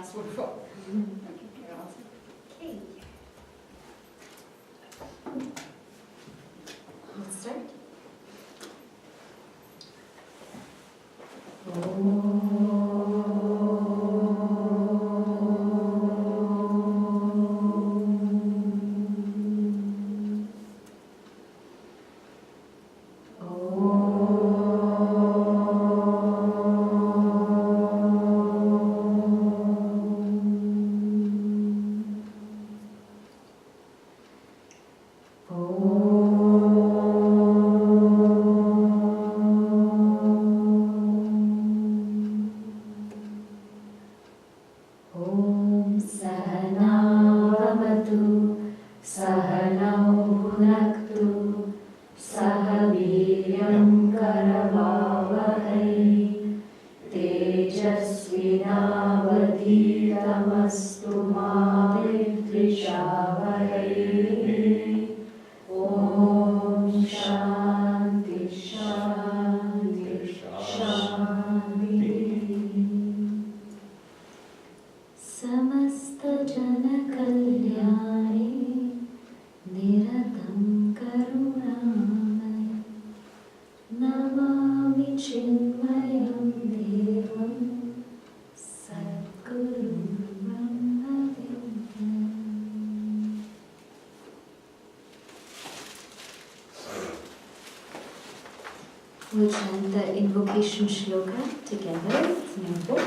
password. Okay. Let's start. We'll chant the invocation shloka together. It's in our book.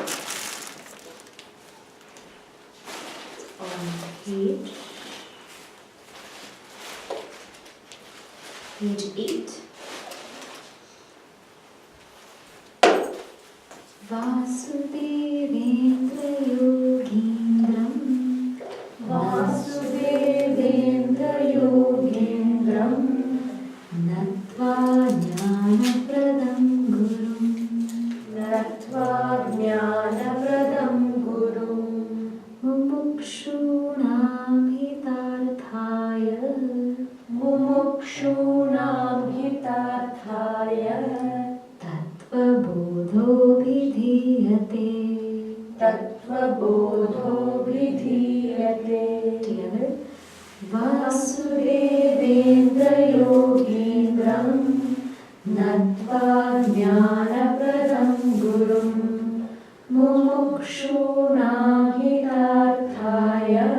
On page 8. Vasudevendra Yogindram Vasudevendra Yogindram Natva Jnanapradam Gurum Natva Jnanapradam Gurum Mumukshunam Hitarthaya Mumukshunam Hitarthaya TatvaBodho Vidhiyate TatvaBodho Vidhiyate. Together. Vasudevendra Yogindram Natva Jnanapradam Gurum Mumukshunam Hitarthaya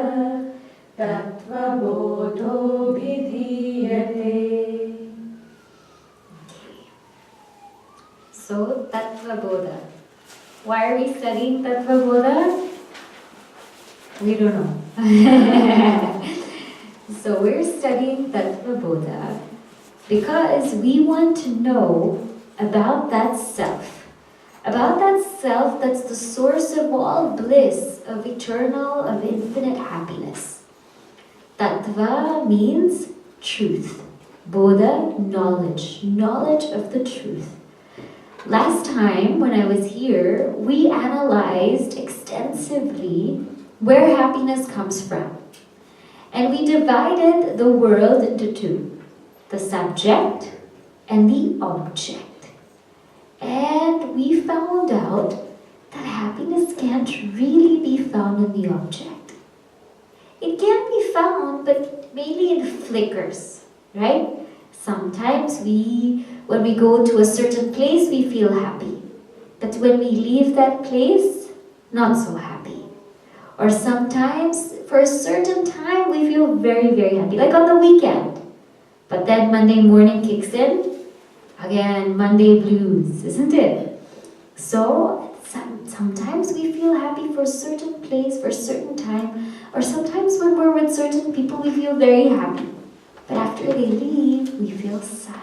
TatvaBodho Vidhiyate. So, TatvaBodha. Why are we studying TatvaBodha? We don't know. So we're studying TatvaBodha because we want to know about that self that's the source of all bliss, of eternal, of infinite happiness. Tattva means truth. Bodha, knowledge of the truth. Last time when I was here, we analyzed extensively where happiness comes from. And we divided the world into two, the subject and the object. And we found out that happiness can't really be found in the object. It can be found, but mainly in flickers, right? Sometimes when we go to a certain place, we feel happy. But when we leave that place, not so happy. Or sometimes, for a certain time, we feel very, very happy, like on the weekend. But then Monday morning kicks in, again, Monday blues, isn't it? So, sometimes we feel happy for a certain place, for a certain time, or sometimes when we're with certain people, we feel very happy. But after they leave, we feel sad.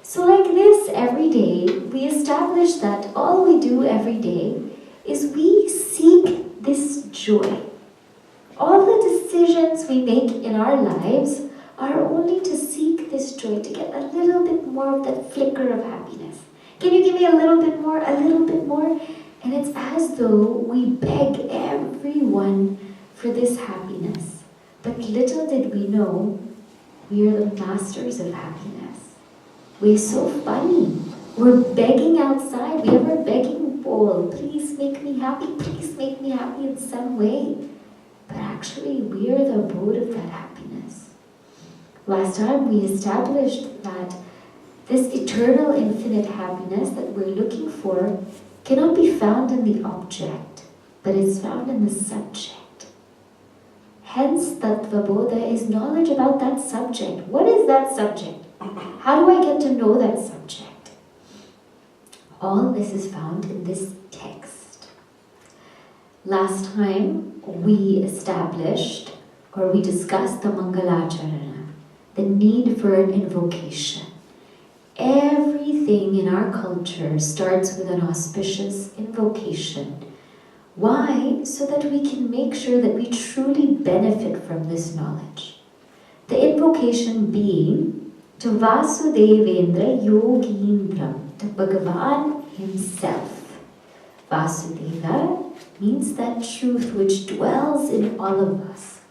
So like this, every day, we establish that all we do every day is we seek this joy. All the decisions we make in our lives are only to seek this joy, to get a little bit more of that flicker of happiness. Can you give me a little bit more, a little bit more? And it's as though we beg everyone for this happiness. But little did we know, we are the masters of happiness. We're so funny. We're begging outside. We have our begging bowl. Please make me happy. Please make me happy in some way. But actually, we are the abode of that happiness. Last time we established that this eternal infinite happiness that we're looking for cannot be found in the object, but it's found in the subject. Hence, TatvaBodha is knowledge about that subject. What is that subject? How do I get to know that subject? All this is found in this text. Last time we established or we discussed the Mangalacharana, the need for an invocation. Everything in our culture starts with an auspicious invocation. Why? So that we can make sure that we truly benefit from this knowledge. The invocation being to Vasudevendra Yogindram, to Bhagavan himself. Vasudeva means that truth which dwells in all of us.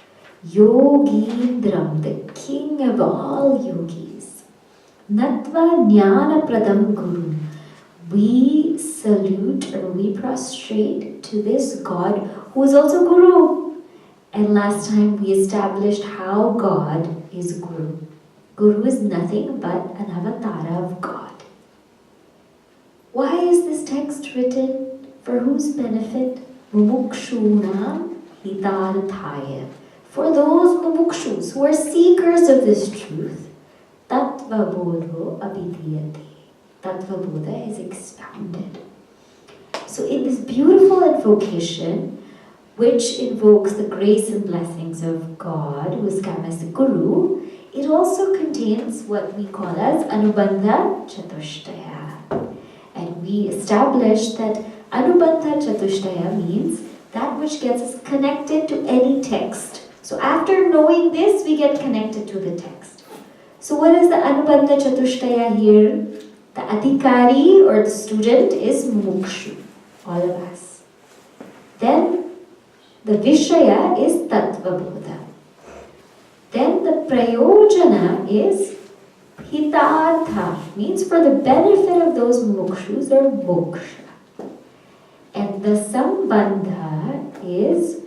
Yogindram, the king of all yogis. Natva Jnana Pradam Guru. We salute or we prostrate to this God who is also Guru. And last time we established how God is Guru. Guru is nothing but an avatar of God. Why is this text written? For whose benefit? Mumukshunam hitarthaya. For those mumukshus who are seekers of this truth. TatvaBodho abhidhyate. TatvaBodha is expounded. So in this beautiful invocation, which invokes the grace and blessings of God, who is come as the Guru, it also contains what we call as Anubandha Chatushtaya. And we established that Anubandha Chatushtaya means that which gets us connected to any text. So after knowing this, we get connected to the text. So what is the Anubandha Chatushtaya here? The Adhikari or the student is Mumukshu, all of us. Then the Vishaya is TatvaBodha. Then the Prayojana is Hitartha, means for the benefit of those mumukshus or moksha. And the Sambandha is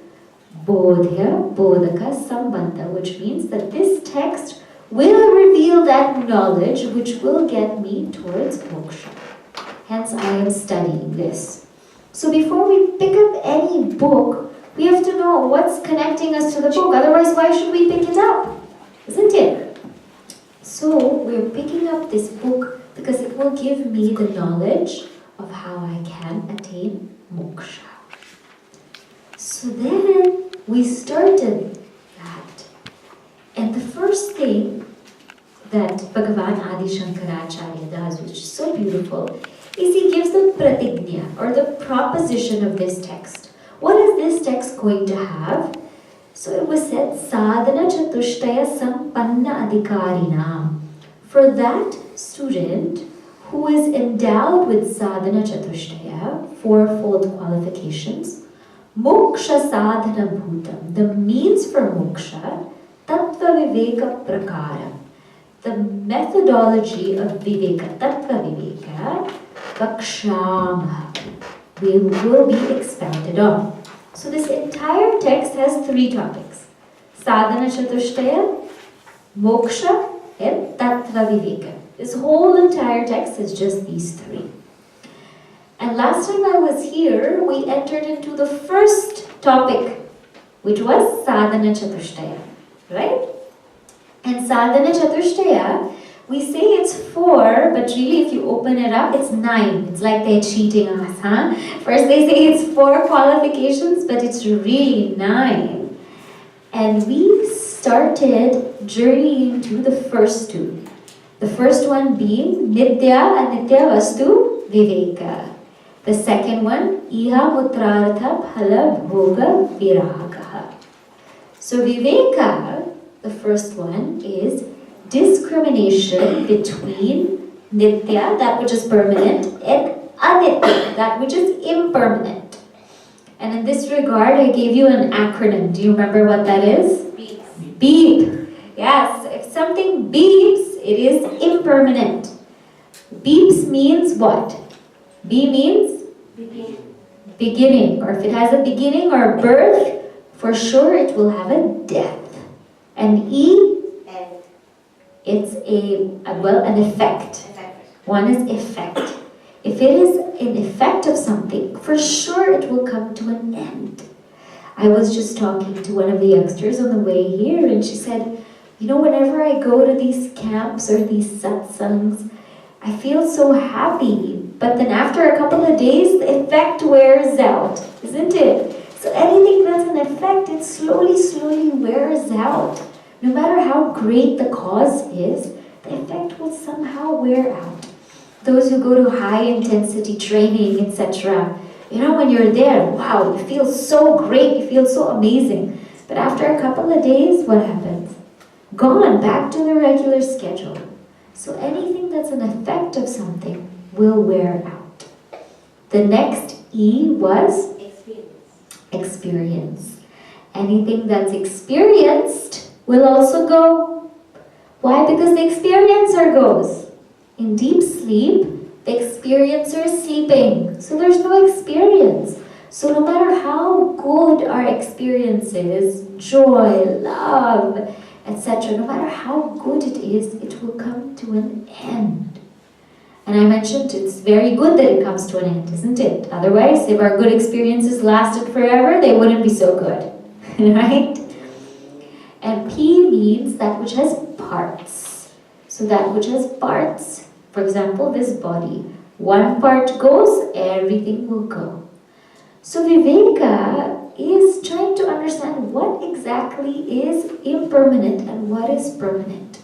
Bodhya, Bodhaka, Sambandha, which means that this text will reveal that knowledge which will get me towards moksha. Hence I am studying this. So before we pick up any book, we have to know what's connecting us to the book. Otherwise, why should we pick it up? Isn't it? So we're picking up this book because it will give me the knowledge of how I can attain moksha. So then we started that. And the first thing that Bhagavan Adi Shankaracharya does, which is so beautiful, is he gives the pratignya or the proposition of this text. What is this text going to have? So it was said, Sadhana Chatushtaya Sampanna Adhikarina. For that student who is endowed with Sadhana Chatushtaya, fourfold qualifications, Moksha Sadhana Bhutam, the means for moksha, Tattva Viveka Prakara, the methodology of Viveka, Tattva Viveka, Vakshama, will be expounded on. So this entire text has three topics. Sadhana Chatushtaya, Moksha, and Tattva Viveka. This whole entire text is just these three. And last time I was here, we entered into the first topic, which was Sadhana Chatushtaya, right? And Sadhana Chatushtaya, we say it's 4, but really if you open it up, it's 9. It's like they're cheating us, huh? First they say it's 4 qualifications, but it's really 9. And we started journeying to the first 2. The first one being Nitya and Nitya Vastu Viveka. The second one, Iha Putrartha Phala Bhoga Viragaha. So Viveka, the first one, is discrimination between Nitya, that which is permanent, and Anitya, that which is impermanent. And in this regard, I gave you an acronym. Do you remember what that is? Beep. Beep. Yes, if something beeps, it is impermanent. Beeps means what? B means? Beginning. Or if it has a beginning or a birth, for sure it will have a death. And E, it's an effect. One is effect. If it is an effect of something, for sure it will come to an end. I was just talking to one of the youngsters on the way here, and she said, whenever I go to these camps or these satsangs, I feel so happy. But then after a couple of days, the effect wears out, isn't it? So anything that's an effect, it slowly wears out. No matter how great the cause is, the effect will somehow wear out. Those who go to high intensity training, etc., when you're there, wow, you feel so great, you feel so amazing. But after a couple of days, what happens? Gone, back to the regular schedule. So anything that's an effect of something will wear out. The next E was? Experience. Anything that's experienced will also go. Why? Because the experiencer goes. In deep sleep, the experiencer is sleeping. So there's no experience. So no matter how good our experience is, joy, love, etc., no matter how good it is, it will come to an end. And I mentioned it's very good that it comes to an end, isn't it? Otherwise, if our good experiences lasted forever, they wouldn't be so good. Right? And P means that which has parts. So that which has parts, for example, this body. One part goes, everything will go. So Viveka is trying to understand what exactly is impermanent and what is permanent.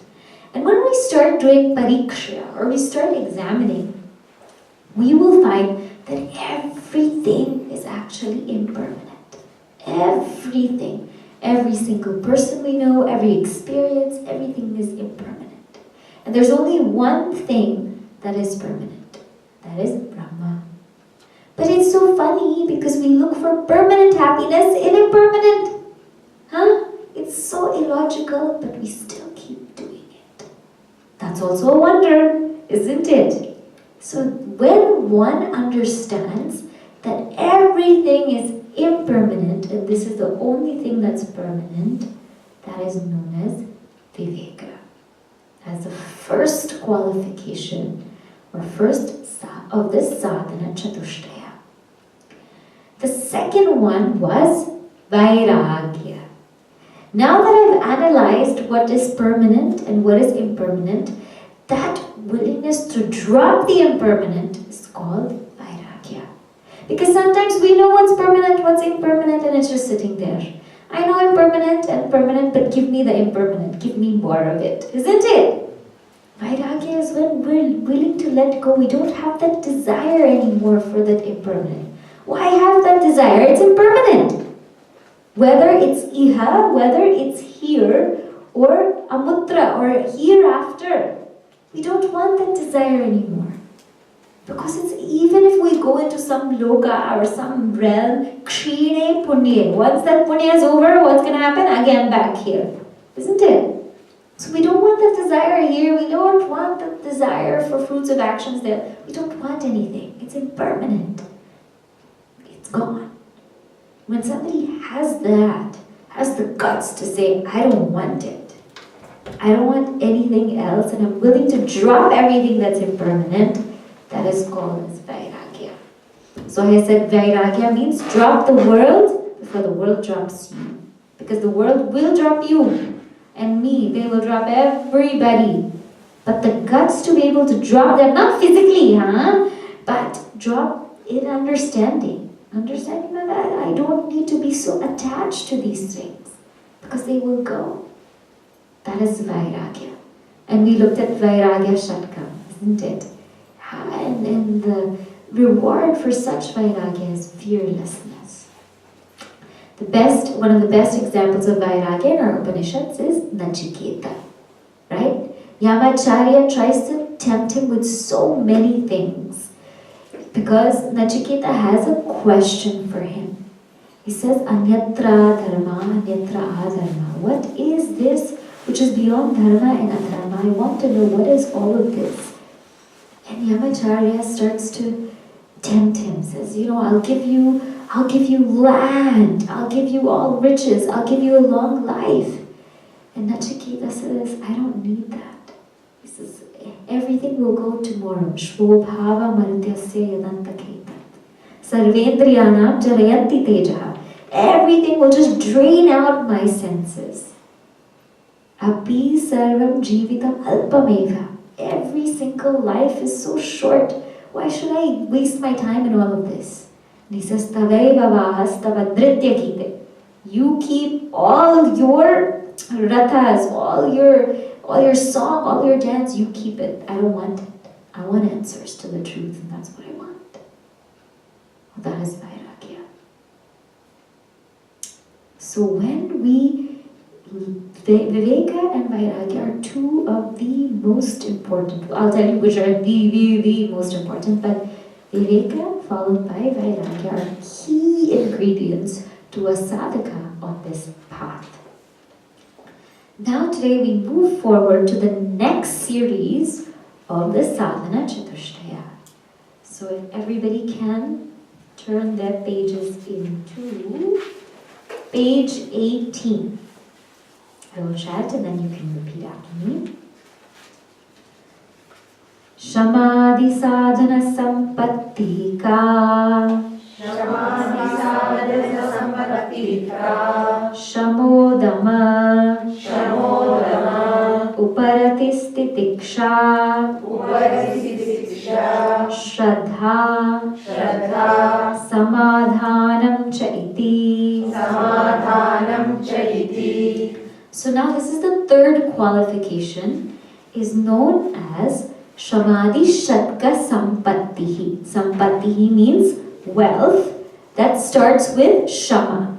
And when we start doing pariksha, or we start examining, we will find that everything is actually impermanent. Everything. Every single person we know, every experience, everything is impermanent. And there's only one thing that is permanent. That is Brahma. But it's so funny because we look for permanent happiness in impermanent. It's so illogical, but we still keep doing it. That's also a wonder, isn't it? So when one understands that everything is impermanent and this is the only thing that's permanent, that is known as Viveka. As the first qualification or first of this sadhana chatushtaya. The second one was Vairagya. Now that I've analyzed what is permanent and what is impermanent, that willingness to drop the impermanent is called Vairagya. Because sometimes we know what's permanent, what's impermanent, and it's just sitting there. I know impermanent and permanent, but give me the impermanent, give me more of it, isn't it? Vairagya is when we're willing to let go. We don't have that desire anymore for that impermanent. Why have that desire? It's impermanent. Whether it's iha, whether it's here, or amutra, or hereafter. We don't want that desire anymore. Because it's even if we go into some loka or some realm, kshine punye. Once that punya is over, what's going to happen? Again back here. Isn't it? So we don't want that desire here. We don't want the desire for fruits of actions there. We don't want anything. It's impermanent. It's gone. When somebody has that, has the guts to say, I don't want it. I don't want anything else, and I'm willing to drop everything that's impermanent, that is called as Vairagya. So I said Vairagya means drop the world before the world drops you. Because the world will drop you and me. They will drop everybody. But the guts to be able to drop them, not physically, but drop in understanding. Understanding that I don't need to be so attached to these things. Because they will go. That is Vairagya. And we looked at Vairagya Shatkam, isn't it? And the reward for such Vairagya is fearlessness. One of the best examples of Vairagya in our Upanishads is Nachiketa. Right? Yamacharya tries to tempt him with so many things. Because Nachiketa has a question for him. He says, Anyatra dharma, anyatra adharma. What is this which is beyond dharma and adharma? I want to know what is all of this. And Yamacharya starts to tempt him, says, I'll give you land, I'll give you all riches, I'll give you a long life. And Nachiketa says, I don't need that. He says, everything will go tomorrow. Shvobhava marutyasya yadantaketa. Sarvendriyanam jalayanti tejaha. Everything will just drain out my senses. Api sarvam jivitam alpameva. Every single life is so short. Why should I waste my time in all of this? And he says, Taveva vahastava nritya kite. You keep all your rathas, all your song, all your dance, you keep it. I don't want it. I want answers to the truth, and that's what I want. Well, that is vairagya. So when Viveka and Vairagya are two of the most important. I'll tell you which are the most important, but Viveka followed by Vairagya are key ingredients to a sadhaka on this path. Now today we move forward to the next series of the sadhana chatushtaya. So if everybody can turn their pages into page 18. I will chat and then you can repeat after me. Shamadhi sadhana sampatti ka. Shamadhi sadhana sampatti ka. Shamodama. Shamodama. Uparatistiksha. Uparatistiksha. Shraddha. Shraddha. Samadhanam cha iti. Samadhanam cha iti. So now this is the third qualification, is known as Shamadhi Shatka Sampattihi. Sampattihi means wealth that starts with Shama.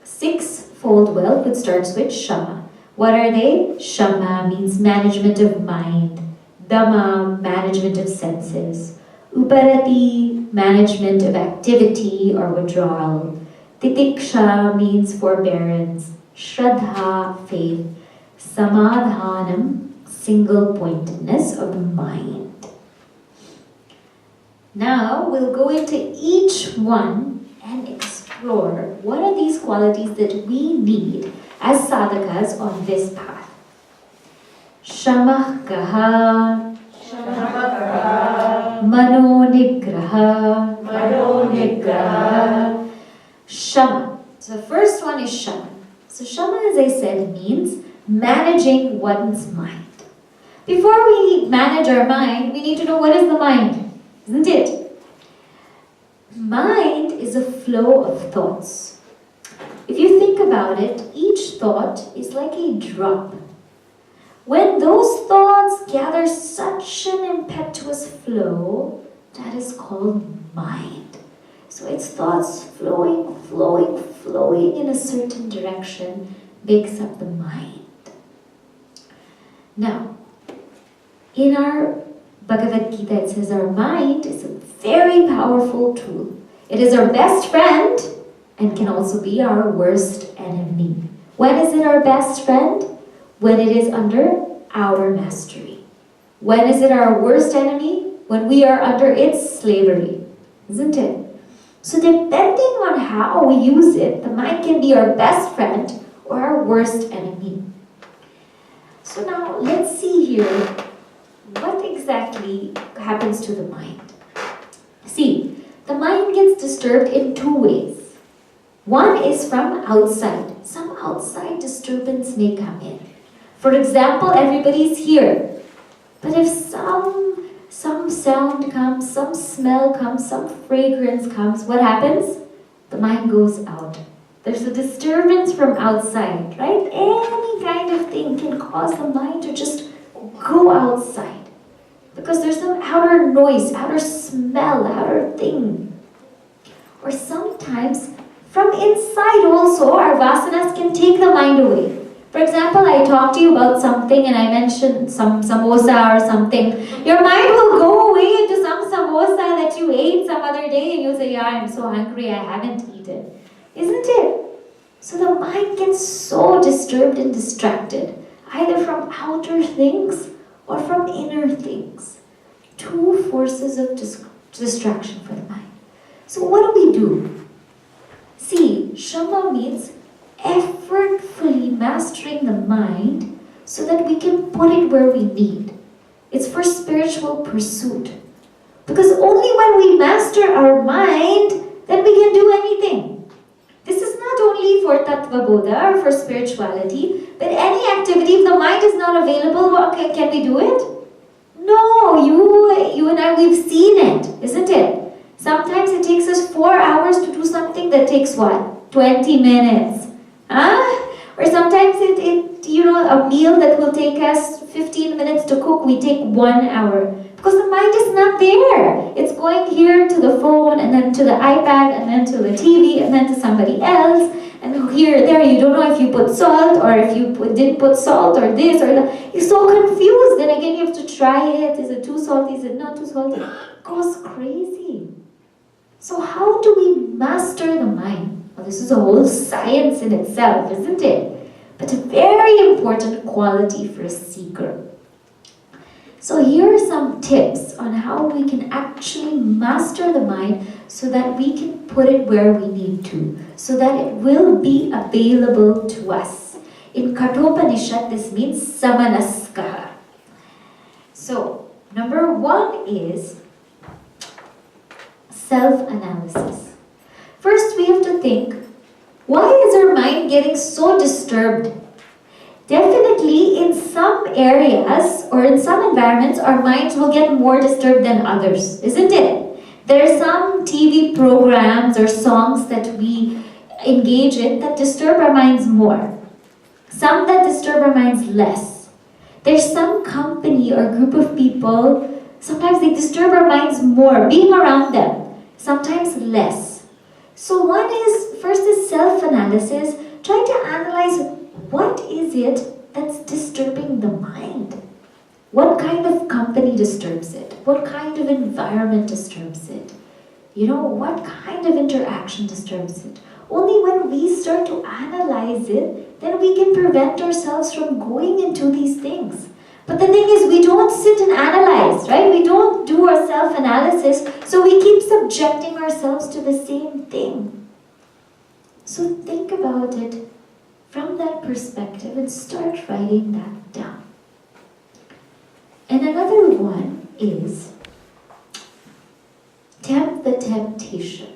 Six-fold wealth that starts with Shama. What are they? Shama means management of mind. Dhamma, management of senses. Uparati, management of activity or withdrawal. Titiksha means forbearance. Shraddha, faith. Samadhanam, single-pointedness of the mind. Now we'll go into each one and explore what are these qualities that we need as sadhakas on this path. Shamakaha, Mano Nigraha, Shama. So the first one is Shama. So Shama, as I said, means managing one's mind. Before we manage our mind, we need to know what is the mind, isn't it? Mind is a flow of thoughts. If you think about it, each thought is like a drop. When those thoughts gather such an impetuous flow, that is called mind. So it's thoughts flowing in a certain direction makes up the mind. Now, in our Bhagavad Gita, it says our mind is a very powerful tool. It is our best friend and can also be our worst enemy. When is it our best friend? When it is under our mastery. When is it our worst enemy? When we are under its slavery, isn't it? So depending on how we use it, the mind can be our best friend or our worst enemy. So now let's see here what exactly happens to the mind. See, the mind gets disturbed in two ways. One is from outside. Some outside disturbance may come in. For example, everybody's here. But if some sound comes, some smell comes, some fragrance comes, what happens? The mind goes out. There's a disturbance from outside, right? Any kind of thing can cause the mind to just go outside. Because there's some outer noise, outer smell, outer thing. Or sometimes, from inside also, our vasanas can take the mind away. For example, I talked to you about something and I mentioned some samosa or something. Your mind will go away into some samosa that you ate some other day and you'll say, yeah, I'm so hungry, I haven't eaten. Isn't it? So the mind gets so disturbed and distracted, either from outer things or from inner things. two forces of distraction for the mind. So what do? See, Shama means effortfully mastering the mind so that we can put it where we need. It's for spiritual pursuit. Because only when we master our mind, then we can do anything. This is not only for TatvaBodha or for spirituality, but any activity, if the mind is not available, can we do it? No, you and I, we've seen it, isn't it? Sometimes it takes us 4 hours to do something that takes what? 20 minutes. Or sometimes a meal that will take us 15 minutes to cook, we take 1 hour. Because the mind is not there. It's going here to the phone, and then to the iPad, and then to the TV, and then to somebody else. And here, there, you don't know if you put salt, or if you didn't put salt, or this, or that. You're so confused. Then again, you have to try it. Is it too salty? Is it not too salty? It goes crazy. So how do we master the mind? Well, this is a whole science in itself, isn't it? But a very important quality for a seeker. So here are some tips on how we can actually master the mind so that we can put it where we need to, so that it will be available to us. In Kathopanishad, this means samanaskaha. So, number 1 is self-analysis. First, we have to think, why is our mind getting so disturbed? Definitely, in some areas or in some environments, our minds will get more disturbed than others, isn't it? There are some TV programs or songs that we engage in that disturb our minds more. Some that disturb our minds less. There's some company or group of people, sometimes they disturb our minds more, being around them, sometimes less. So first is self-analysis. Try to analyze what is it that's disturbing the mind. What kind of company disturbs it? What kind of environment disturbs it? What kind of interaction disturbs it? Only when we start to analyze it, then we can prevent ourselves from going into these things. But the thing is, we don't sit and analyze, right? We don't do our self-analysis, so we keep subjecting ourselves to the same thing. So think about it from that perspective and start writing that down. And another one is tempt the temptation.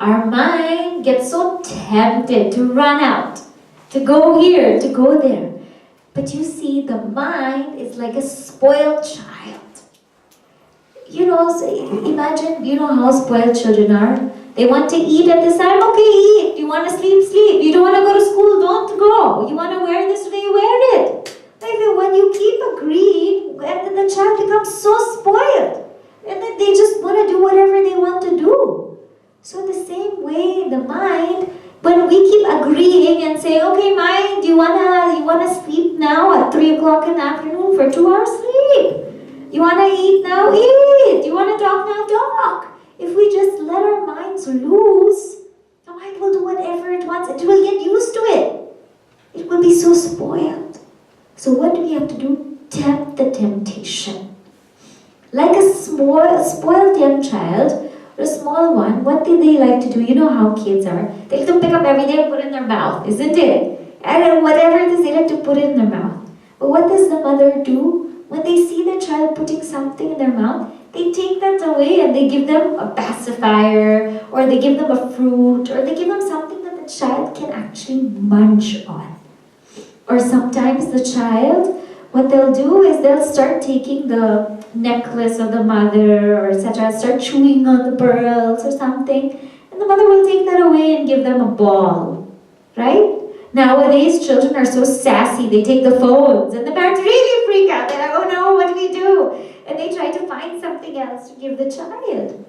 Our mind gets so tempted to run out, to go here, to go there. But you see, the mind is like a spoiled child. So imagine, how spoiled children are. They want to eat at this time, okay, eat. You want to sleep, sleep. You don't want to go to school, don't go. You want to wear this today, wear it. When you keep agreeing, and then the child becomes so spoiled. And then they just want to do whatever they want to do. So the same way, the mind, when we keep agreeing and say, okay, mind, you wanna sleep now at 3 o'clock in the afternoon for 2 hours, sleep. You wanna eat now, eat. You wanna talk now, talk. If we just let our minds loose, the mind will do whatever it wants. It will get used to it. It will be so spoiled. So what do we have to do? Tempt the temptation. Like a spoiled young child, or a small one, what do they like to do? You know how kids are. They like to pick up everything and put it in their mouth, isn't it? And whatever it is, they like to put it in their mouth. But what does the mother do? When they see the child putting something in their mouth, they take that away and they give them a pacifier, or they give them a fruit, or they give them something that the child can actually munch on. Or sometimes the child, what they'll do is they'll start taking the necklace of the mother, or etc., start chewing on the pearls or something, and the mother will take that away and give them a ball, right? Nowadays, children are so sassy, they take the phones, and the parents really freak out. They're like, oh no, what do we do? And they try to find something else to give the child.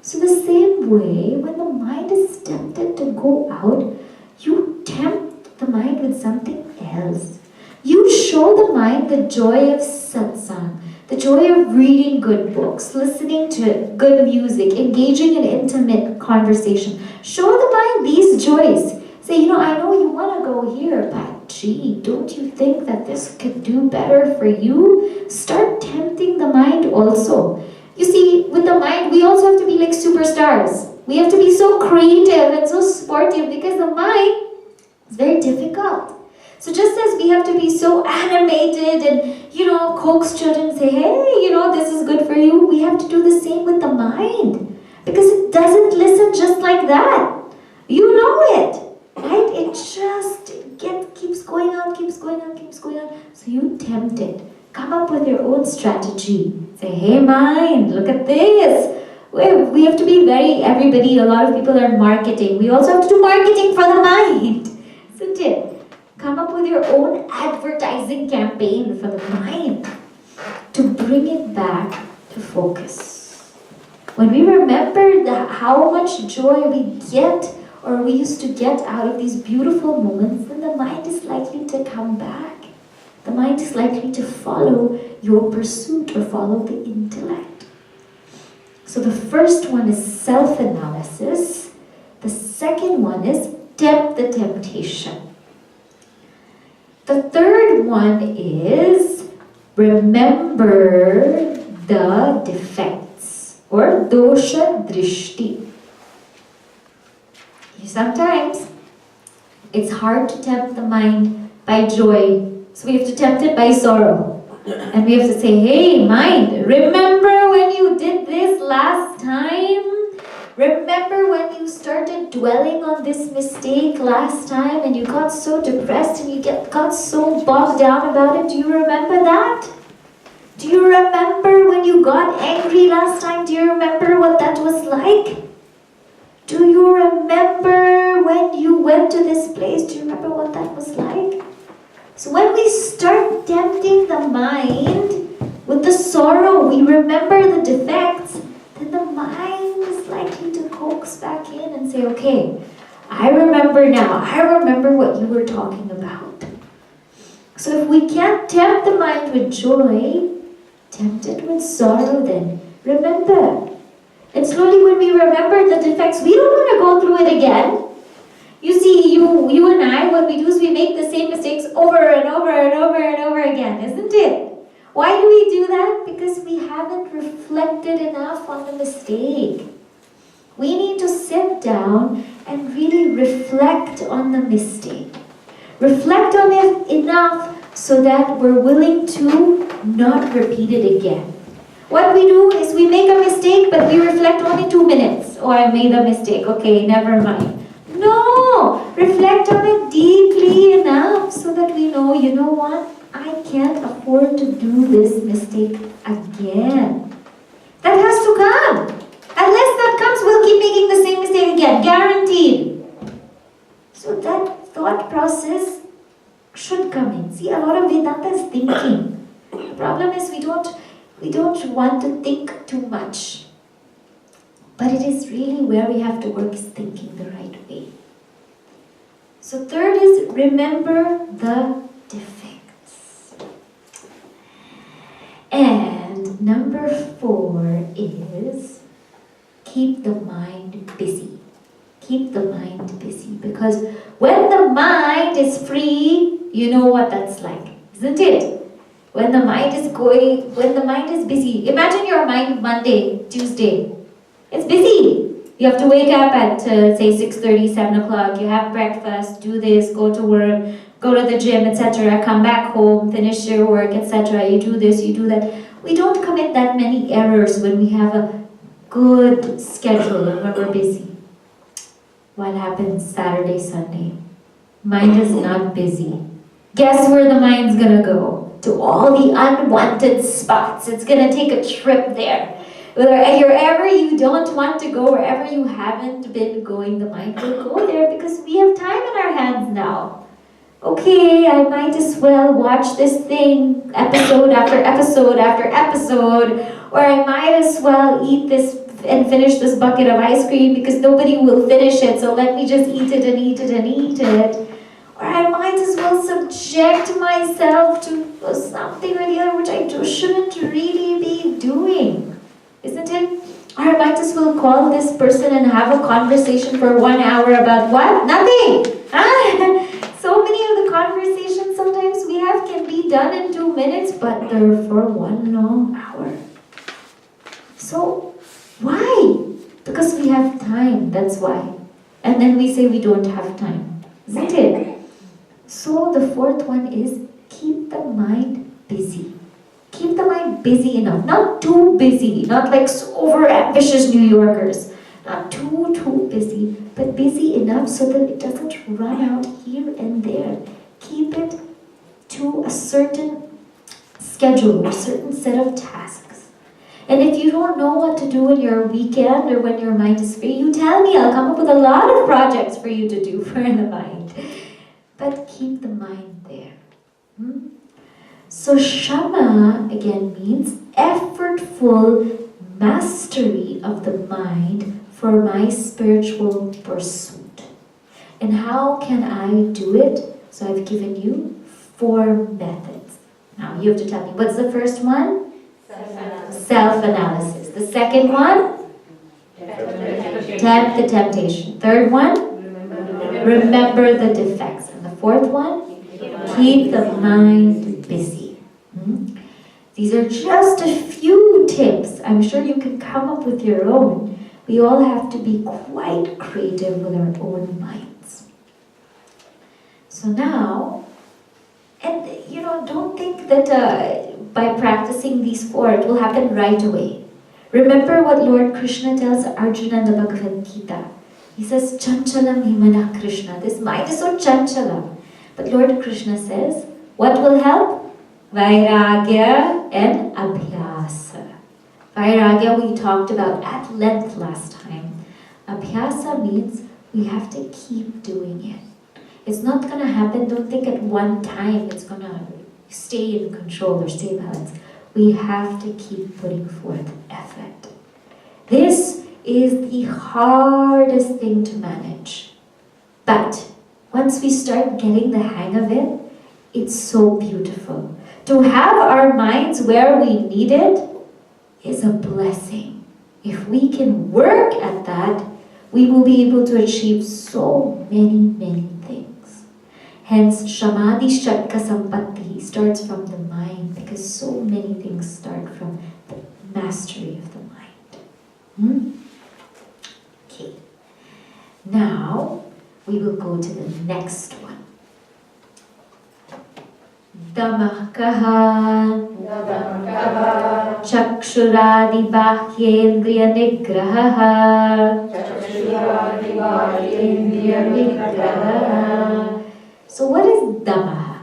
So the same way, when the mind is tempted to go out, you tempt the mind with something else. You show the mind the joy of satsang, the joy of reading good books, listening to good music, engaging in intimate conversation. Show the mind these joys. Say, I know you want to go here, but gee, don't you think that this could do better for you? Start tempting the mind also. You see, with the mind, we also have to be like superstars. We have to be so creative and so sportive because the mind is very difficult. So just as we have to be so animated and, coax children and say, hey, this is good for you, we have to do the same with the mind. Because it doesn't listen just like that. You know it, right? It just keeps going on. So you tempt it. Come up with your own strategy. Say, hey mind, look at this. We have to be a lot of people are marketing. We also have to do marketing for the mind. Isn't it? Come up with your own advertising campaign for the mind to bring it back to focus. When we remember how much joy we get or we used to get out of these beautiful moments, then the mind is likely to come back. The mind is likely to follow your pursuit or follow the intellect. So the first one is self-analysis. The second one is tempt the temptation. The third one is remember the defects or dosha drishti. Sometimes it's hard to tempt the mind by joy, so we have to tempt it by sorrow. And we have to say, hey mind, remember when you did this last time? Remember when you started dwelling on this mistake last time and you got so depressed and you got so bogged down about it? Do you remember that? Do you remember when you got angry last time? Do you remember what that was like? Do you remember when you went to this place? Do you remember what that was like? So when we start tempting the mind with the sorrow, we remember the defects, then the mind is likely to coax back in and say, okay, I remember now. I remember what you were talking about. So if we can't tempt the mind with joy, tempt it with sorrow then. Remember. And slowly when we remember the defects, we don't want to go through it again. You see, you and I, what we do is we make the same mistakes over and over and over and over again, isn't it? Why do we do that? Because we haven't reflected enough on the mistake. We need to sit down and really reflect on the mistake. Reflect on it enough so that we're willing to not repeat it again. What we do is we make a mistake, but we reflect only 2 minutes. Oh, I made a mistake. Okay, never mind. No! Reflect on it deeply enough so that we know, you know what? I can't afford to do this mistake again. That has to come. Unless that comes, we'll keep making the same mistake again. Guaranteed. So that thought process should come in. See, a lot of Vedanta is thinking. The problem is we don't want to think too much. But it is really where we have to work, is thinking the right way. So third is remember the defects. And number 4 is keep the mind busy. Keep the mind busy. Because when the mind is free, you know what that's like, isn't it? When the mind is busy. Imagine your mind Monday, Tuesday. It's busy. You have to wake up at, say, 6:30, 7 o'clock. You have breakfast, do this, go to work, go to the gym, etc. Come back home, finish your work, etc. You do this, you do that. We don't commit that many errors when we have a good schedule and when we're busy. What happens Saturday, Sunday? Mind is not busy. Guess where the mind's gonna go? To all the unwanted spots. It's gonna take a trip there. Wherever you don't want to go, wherever you haven't been going, the mind will go there because we have time in our hands now. Okay, I might as well watch this thing episode after episode after episode, or I might as well eat this and finish this bucket of ice cream because nobody will finish it, so let me just eat it and eat it and eat it. Or I might as well subject myself to something or the other which I shouldn't really be doing. Isn't it? Or I might as well call this person and have a conversation for 1 hour about what? Nothing! So many of the conversations butter for 1 long hour. So, why? Because we have time, that's why. And then we say we don't have time, isn't it? So the fourth one is keep the mind busy. Keep the mind busy enough, not too busy, not like over ambitious New Yorkers. Not too busy, but busy enough so that it doesn't run out here and there. Keep it to a certain schedule, a certain set of tasks. And if you don't know what to do in your weekend or when your mind is free, you tell me. I'll come up with a lot of projects for you to do for the mind. But keep the mind there. So Shama again means effortful mastery of the mind for my spiritual pursuit. And how can I do it? So I've given you 4 methods. Now you have to tell me, what's the first one? Self-analysis. The second one? Tempt the temptation. Third one? Remember the defects. And the fourth one? Keep the mind busy. These are just a few tips. I'm sure you can come up with your own. We all have to be quite creative with our own minds. So now, and don't think that by practicing these 4, it will happen right away. Remember what Lord Krishna tells Arjuna in the Bhagavad Gita. He says, Chanchalam himana Krishna. This mind is so chanchala. But Lord Krishna says, what will help? Vairagya and Abhyasa. Vairagya we talked about at length last time. Abhyasa means we have to keep doing it. It's not going to happen, don't think at one time it's going to stay in control or stay balanced. We have to keep putting forth effort. This is the hardest thing to manage. But once we start getting the hang of it, it's so beautiful. To have our minds where we need it is a blessing. If we can work at that, we will be able to achieve so many things. Hence, Shamadhi Shatka Sampatti starts from the mind, because so many things start from the mastery of the mind. Okay. Now, we will go to the next one. Damakaha Chakshuradi Bahyendriya Nigraha. So what is Damaha?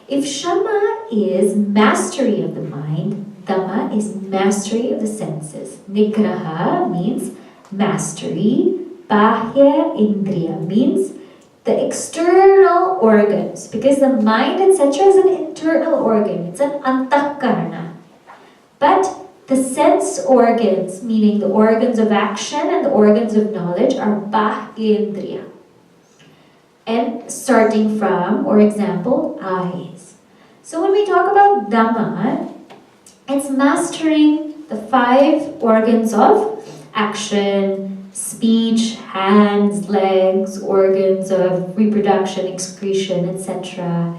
If Shama is mastery of the mind, Dama is mastery of the senses. Nigraha means mastery. Bahya Indriya means the external organs, because the mind, etc., is an internal organ. It's an antahkarana. But the sense organs, meaning the organs of action and the organs of knowledge, are bahyendriya. And starting from, or example, eyes. So when we talk about Dhamma, it's mastering the 5 organs of action, speech, hands, legs, organs of reproduction, excretion, etc.